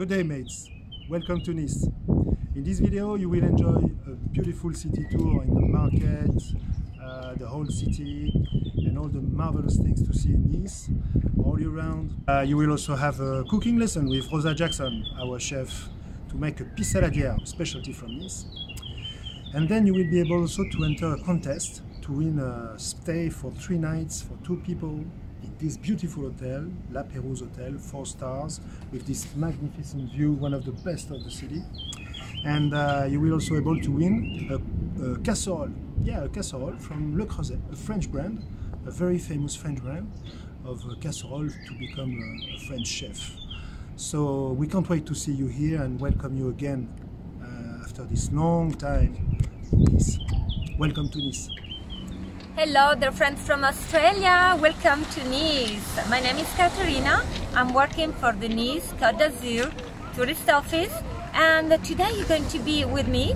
Good day, mates. Welcome to Nice. In this video you will enjoy a beautiful city tour in the market, the whole city and all the marvelous things to see in Nice all year round. You will also have a cooking lesson with Rosa Jackson, our chef, to make a pisse saladière, specialty from Nice. And then you will be able also to enter a contest to win a stay for 3 nights for 2 people in this beautiful hotel, La Pérouse Hotel, 4 stars, with this magnificent view, one of the best of the city. And you will also be able to win a casserole, a casserole from Le Creuset, a French brand, a very famous French brand of casserole to become a French chef. So we can't wait to see you here and welcome you again after this long time in Nice. Welcome to Nice. Hello, dear friends from Australia. Welcome to Nice. My name is Katerina. I'm working for the Nice Côte d'Azur tourist office, and today you're going to be with me.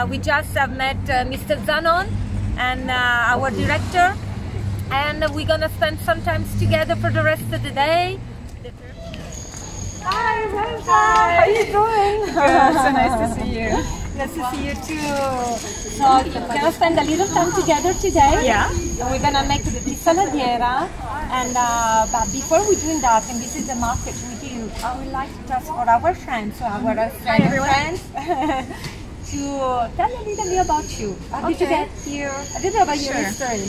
We just have met Mr. Zanon and our director, and we're gonna spend some time together for the rest of the day. Hi, Rosa. How are you doing? Good. So nice to see you. Nice to see you too. So we're gonna spend a little time together today. Yeah. And we're gonna make the pisse saladiera. And but before we're doing that, and this is the market we do, I would like to ask for our friends, our Australian friends, to tell a little bit about you. How did you get here? A little about your history.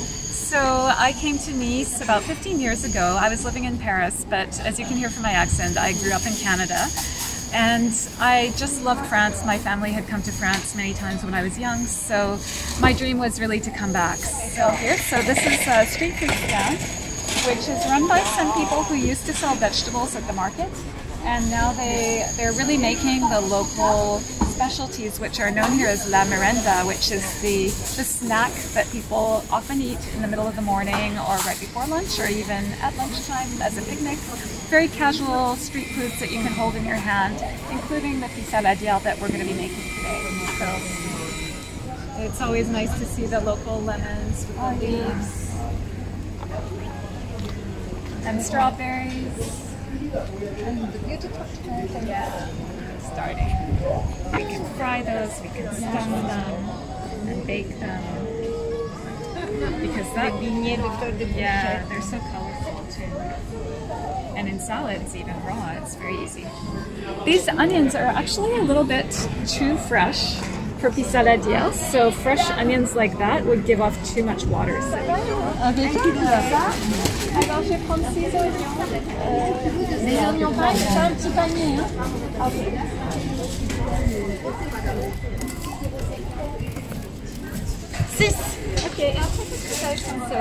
So I came to Nice about 15 years ago. I was living in Paris, but as you can hear from my accent, I grew up in Canada. And I just loved France. My family had come to France many times when I was young, so my dream was really to come back. So this is a street food stand, which is run by some people who used to sell vegetables at the market, and now they're really making the local specialties, which are known here as la merenda, which is the snack that people often eat in the middle of the morning or right before lunch or even at lunchtime as a picnic. Very casual street foods that you can hold in your hand, including the pisse saladière that we're going to be making today. So it's always nice to see the local lemons with the leaves and strawberries. And the beautiful tomato. Yeah, starting. We can fry those, we can steam them and bake them. Because they're so colorful too. And in salads, even raw, it's very easy. These onions are actually a little bit too fresh for pisse saladière, so fresh onions like that would give off too much water. So. Alors je vais prendre 6 oignons. Les oignons pareil, c'est un petit panier. Okay. So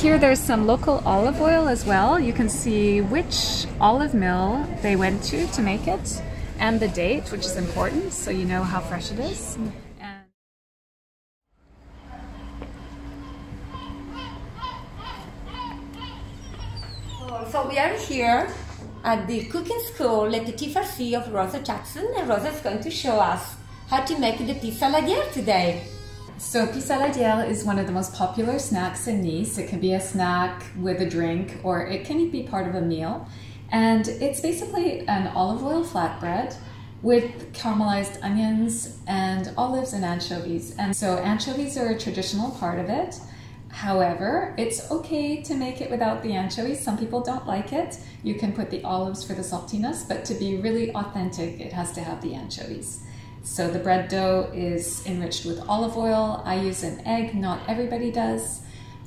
here there's some local olive oil as well. You can see which olive mill they went to make it, and the date, which is important, so you know how fresh it is. So we are here at the cooking school Le Petit Farci of Rosa Jackson, and Rosa is going to show us how to make the pisse saladière today. So pisse saladière is one of the most popular snacks in Nice. It can be a snack with a drink, or it can be part of a meal. And it's basically an olive oil flatbread with caramelized onions and olives and anchovies. And so anchovies are a traditional part of it. However, it's okay to make it without the anchovies. Some people don't like it. You can put the olives for the saltiness, but to be really authentic, it has to have the anchovies. So the bread dough is enriched with olive oil. I use an egg, not everybody does.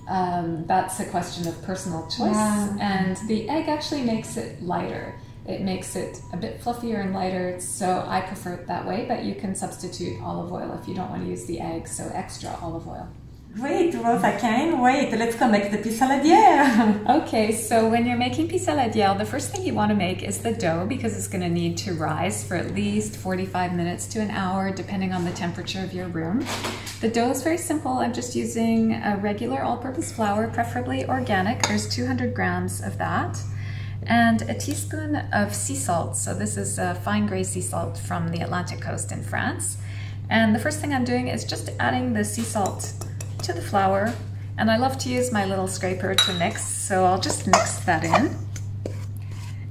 That's a question of personal choice. And the egg actually makes it lighter. It makes it a bit fluffier and lighter, so I prefer it that way, but you can substitute olive oil if you don't want to use the egg, so extra olive oil. Great, Rosa, can't wait. Let's go make the pisse saladière. Okay, so when you're making pisse saladière, the first thing you want to make is the dough, because it's going to need to rise for at least 45 minutes to an hour, depending on the temperature of your room. The dough is very simple. I'm just using a regular all-purpose flour, preferably organic. There's 200 grams of that. And a teaspoon of sea salt. So this is a fine gray sea salt from the Atlantic coast in France. And the first thing I'm doing is just adding the sea salt to the flour, and I love to use my little scraper to mix, so I'll just mix that in.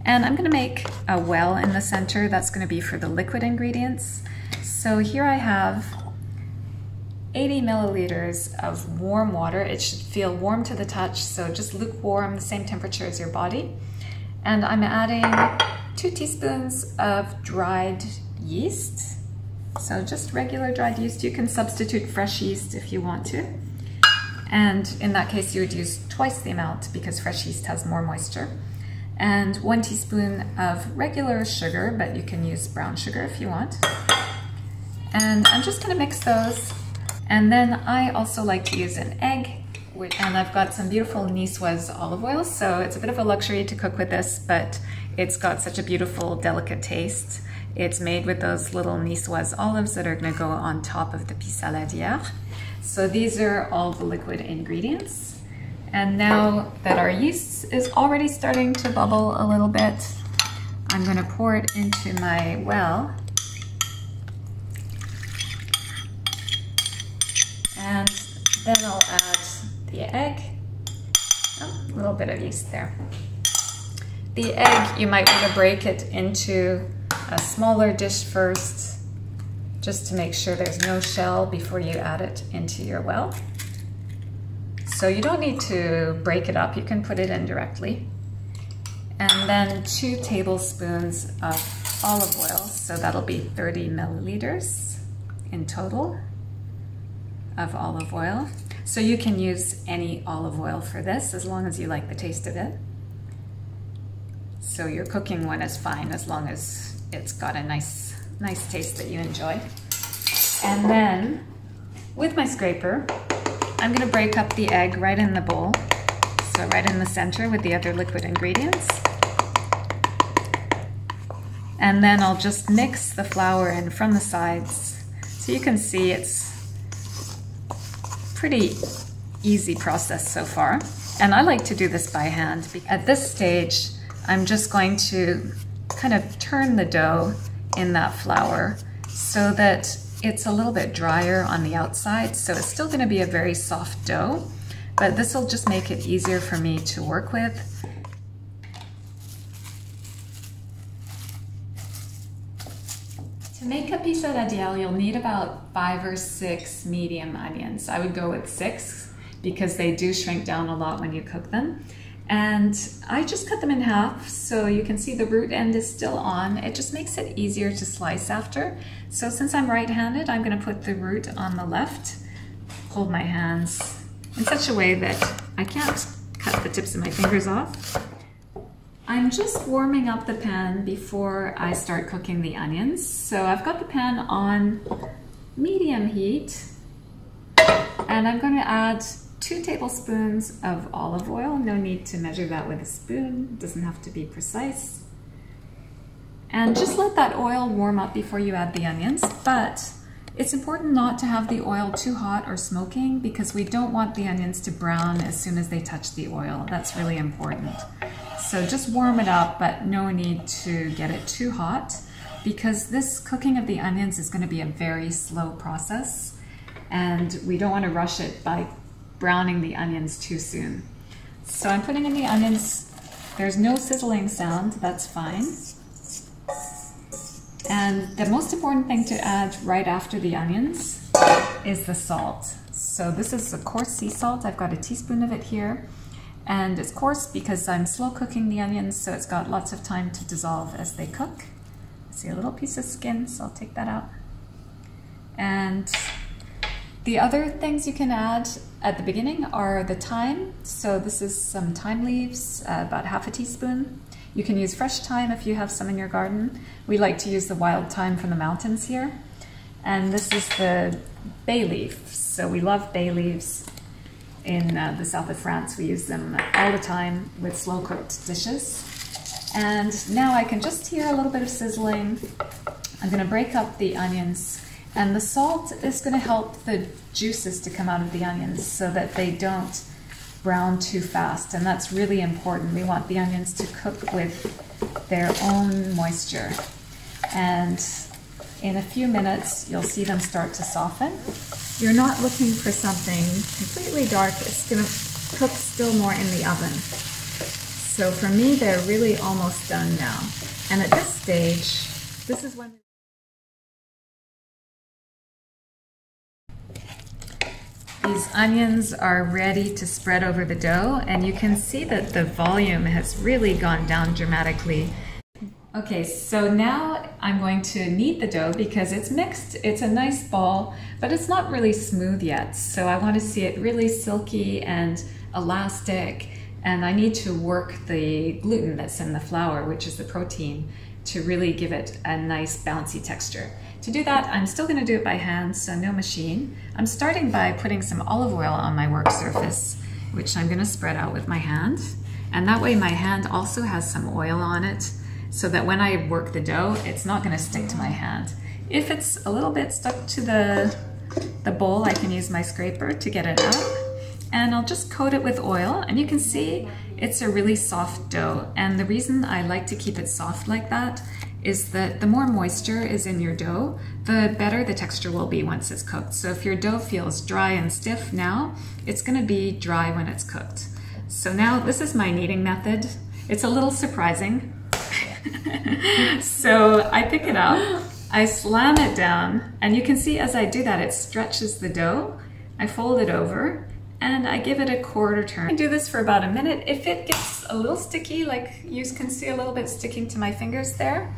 And I'm going to make a well in the center that's going to be for the liquid ingredients. So here I have 80 milliliters of warm water. It should feel warm to the touch, so just lukewarm, the same temperature as your body. And I'm adding 2 teaspoons of dried yeast. So just regular dried yeast. You can substitute fresh yeast if you want to. And in that case, you would use twice the amount because fresh yeast has more moisture. And 1 teaspoon of regular sugar, but you can use brown sugar if you want. And I'm just gonna mix those. And then I also like to use an egg, and I've got some beautiful Niçoise olive oil, so it's a bit of a luxury to cook with this, but it's got such a beautiful, delicate taste. It's made with those little Niçoise olives that are gonna go on top of the pissaladière. So these are all the liquid ingredients. And now that our yeast is already starting to bubble a little bit, I'm gonna pour it into my well. And then I'll add the egg. Oh, a little bit of yeast there. The egg, you might want to break it into a smaller dish first, just to make sure there's no shell before you add it into your well. So you don't need to break it up, you can put it in directly. And then 2 tablespoons of olive oil, so that'll be 30 milliliters in total of olive oil. So you can use any olive oil for this as long as you like the taste of it. So your cooking one is fine as long as it's got a nice taste that you enjoy. And then with my scraper, I'm gonna break up the egg right in the bowl. So right in the center with the other liquid ingredients. And then I'll just mix the flour in from the sides. So you can see it's pretty easy process so far. And I like to do this by hand. At this stage, I'm just going to kind of turn the dough in that flour so that it's a little bit drier on the outside. So it's still gonna be a very soft dough, but this will just make it easier for me to work with. To make a pissaladière, you'll need about 5 or 6 medium onions. I would go with 6 because they do shrink down a lot when you cook them. And I just cut them in half so you can see the root end is still on. It just makes it easier to slice after. So since I'm right-handed, I'm gonna put the root on the left, hold my hands in such a way that I can't cut the tips of my fingers off. I'm just warming up the pan before I start cooking the onions. So I've got the pan on medium heat, and I'm going to add 2 tablespoons of olive oil. No need to measure that with a spoon, it doesn't have to be precise. And just let that oil warm up before you add the onions, but it's important not to have the oil too hot or smoking because we don't want the onions to brown as soon as they touch the oil. That's really important. So just warm it up, but no need to get it too hot because this cooking of the onions is going to be a very slow process and we don't want to rush it by browning the onions too soon. So I'm putting in the onions. There's no sizzling sound, that's fine. And the most important thing to add right after the onions is the salt. So this is a coarse sea salt. I've got a teaspoon of it here. And it's coarse because I'm slow cooking the onions, so it's got lots of time to dissolve as they cook. I see a little piece of skin, so I'll take that out. And the other things you can add at the beginning are the thyme. So this is some thyme leaves, about half a teaspoon. You can use fresh thyme if you have some in your garden. We like to use the wild thyme from the mountains here. And this is the bay leaf. So we love bay leaves. In the south of France, we use them all the time with slow cooked dishes. And now I can just hear a little bit of sizzling. I'm gonna break up the onions, and the salt is gonna help the juices to come out of the onions so that they don't brown too fast, and that's really important. We want the onions to cook with their own moisture. And in a few minutes, you'll see them start to soften. You're not looking for something completely dark. It's gonna cook still more in the oven. So for me, they're really almost done now. And at this stage, this is when these onions are ready to spread over the dough, and you can see that the volume has really gone down dramatically. Okay, so now I'm going to knead the dough because it's mixed. It's a nice ball, but it's not really smooth yet. So I want to see it really silky and elastic, and I need to work the gluten that's in the flour, which is the protein, to really give it a nice bouncy texture. To do that, I'm still going to do it by hand, so no machine. I'm starting by putting some olive oil on my work surface, which I'm going to spread out with my hand. And that way my hand also has some oil on it, so that when I work the dough, it's not going to stick to my hand. If it's a little bit stuck to the bowl, I can use my scraper to get it out. And I'll just coat it with oil, and you can see it's a really soft dough. And the reason I like to keep it soft like that is that the more moisture is in your dough, the better the texture will be once it's cooked. So if your dough feels dry and stiff now, it's going to be dry when it's cooked. So now this is my kneading method. It's a little surprising. So I pick it up, I slam it down, and you can see as I do that, it stretches the dough. I fold it over, and I give it a quarter turn. I do this for about a minute. If it gets a little sticky, like you can see a little bit sticking to my fingers there,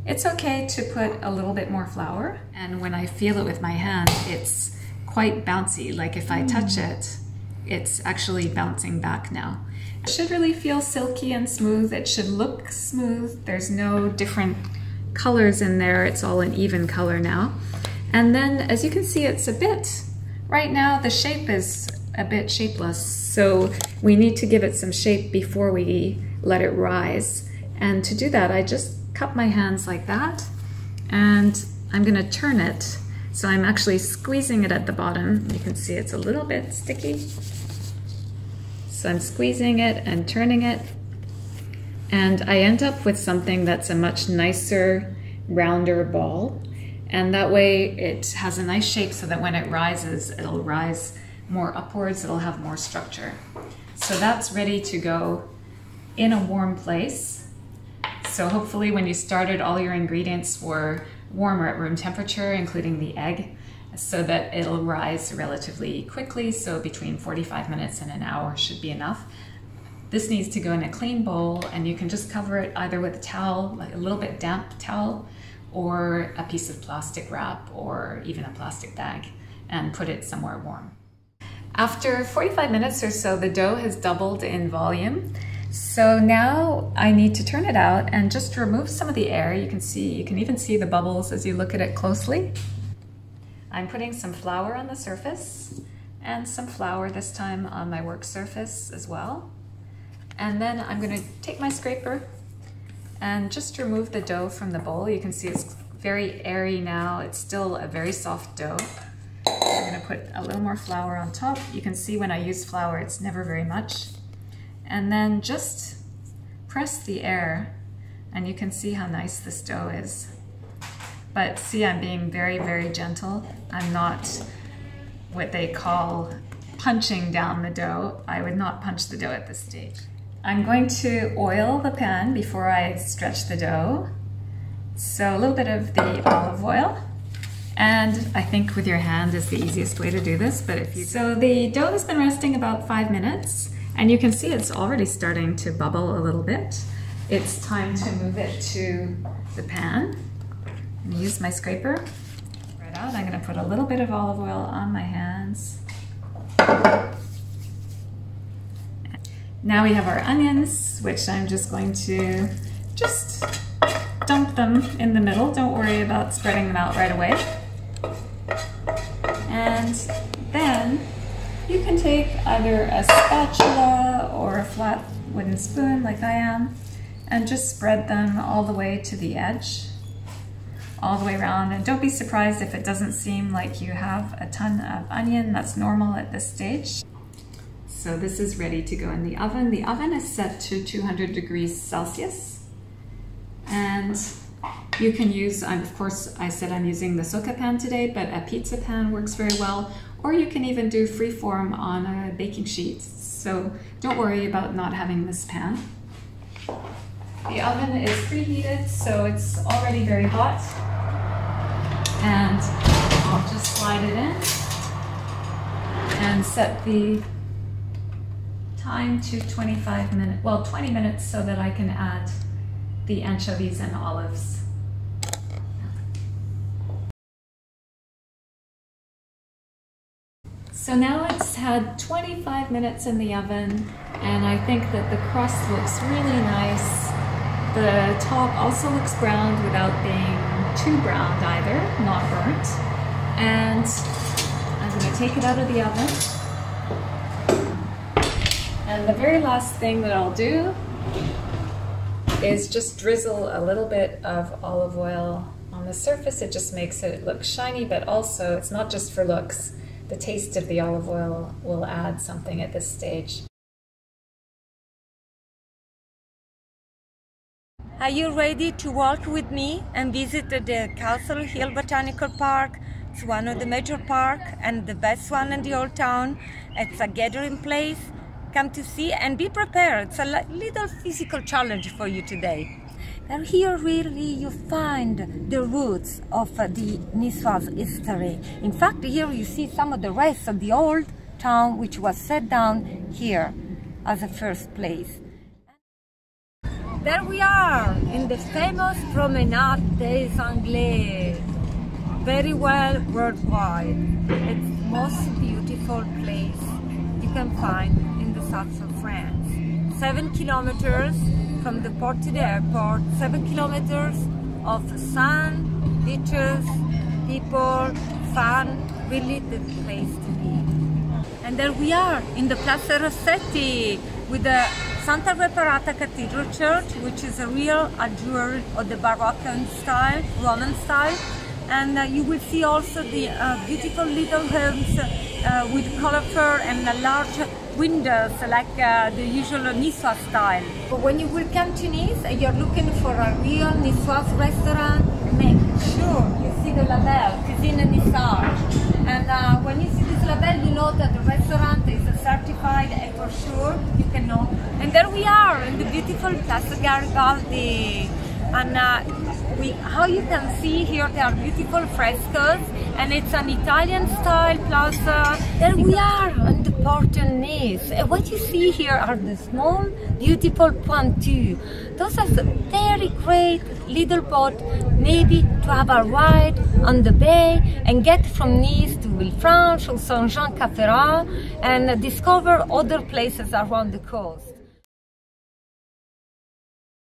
it's okay to put a little bit more flour. And when I feel it with my hand, it's quite bouncy. Like if I touch it, it's actually bouncing back now. It should really feel silky and smooth. It should look smooth. There's no different colors in there. It's all an even color now. And then as you can see, it's a bit, right now the shape is a bit shapeless. So we need to give it some shape before we let it rise. And to do that, I just cup my hands like that, and I'm gonna turn it. So I'm actually squeezing it at the bottom. You can see it's a little bit sticky. So I'm squeezing it and turning it, and I end up with something that's a much nicer, rounder ball. And that way it has a nice shape so that when it rises, it'll rise more upwards, it'll have more structure. So that's ready to go in a warm place. So hopefully when you started, all your ingredients were warmer at room temperature, including the egg, so that it'll rise relatively quickly. So between 45 minutes and an hour should be enough. This needs to go in a clean bowl, and you can just cover it either with a towel, like a little bit damp towel, or a piece of plastic wrap, or even a plastic bag, and put it somewhere warm. After 45 minutes or so, the dough has doubled in volume. So now I need to turn it out and just remove some of the air. You can even see the bubbles as you look at it closely. I'm putting some flour on the surface, and some flour this time on my work surface as well. And then I'm going to take my scraper and just remove the dough from the bowl. You can see it's very airy now. It's still a very soft dough. I'm going to put a little more flour on top. You can see when I use flour, it's never very much. And then just press the air, and you can see how nice this dough is. But see, I'm being very, very gentle. I'm not what they call punching down the dough. I would not punch the dough at this stage. I'm going to oil the pan before I stretch the dough. So a little bit of the olive oil. And I think with your hand is the easiest way to do this. But if you So the dough has been resting about 5 minutes. And you can see it's already starting to bubble a little bit. It's time to move it to the pan. I'm gonna use my scraper. Right out, I'm gonna put a little bit of olive oil on my hands. Now we have our onions, which I'm just going to just dump them in the middle. Don't worry about spreading them out right away. And then you can take either a spatula or a flat wooden spoon like I am, and just spread them all the way to the edge, all the way around. And don't be surprised if it doesn't seem like you have a ton of onion. That's normal at this stage. So this is ready to go in the oven. The oven is set to 200 degrees Celsius. And you can use, of course, I said I'm using the Soka pan today, but a pizza pan works very well. Or you can even do freeform on a baking sheet. So don't worry about not having this pan. The oven is preheated, so it's already very hot. And I'll just slide it in and set the time to 25 minutes, well, 20 minutes, so that I can add the anchovies and olives. So now it's had 25 minutes in the oven, and I think that the crust looks really nice. The top also looks browned without being too browned either, not burnt. And I'm going to take it out of the oven. And the very last thing that I'll do is just drizzle a little bit of olive oil on the surface. It just makes it look shiny, but also it's not just for looks. The taste of the olive oil will add something at this stage. Are you ready to walk with me and visit the Castle Hill Botanical Park? It's one of the major parks and the best one in the old town. It's a gathering place. Come to see and be prepared. It's a little physical challenge for you today. And here really you find the roots of the Niçoise history. In fact, here you see some of the rest of the old town which was set down here as a first place. There we are in the famous Promenade des Anglais, very well worldwide. It's the most beautiful place you can find in the south of France. 7 kilometers from the port to the airport, 7 kilometers of sun, beaches, people, fun, really the place to be. And there we are in the Place Rossetti with the Santa Reparata Cathedral Church, which is a real jewel of the Baroque style, Roman style. And you will see also the beautiful little homes with colorful and large windows like the usual Niçoise style. But when you will come to Nice and you're looking for a real Niçoise restaurant, make sure you see the label, Cuisine Niçoise. And when you see this label, you know that the restaurant is certified, and for sure you can know. And there we are in the beautiful Place Garibaldi. And how you can see here, there are beautiful frescoes, and it's an Italian style plaza. There we are on the port of Nice. And what you see here are the small, beautiful pointures. Those are the very great little boat, maybe to have a ride on the bay and get from Nice to Villefranche or Saint-Jean-Cap-Ferrat and discover other places around the coast.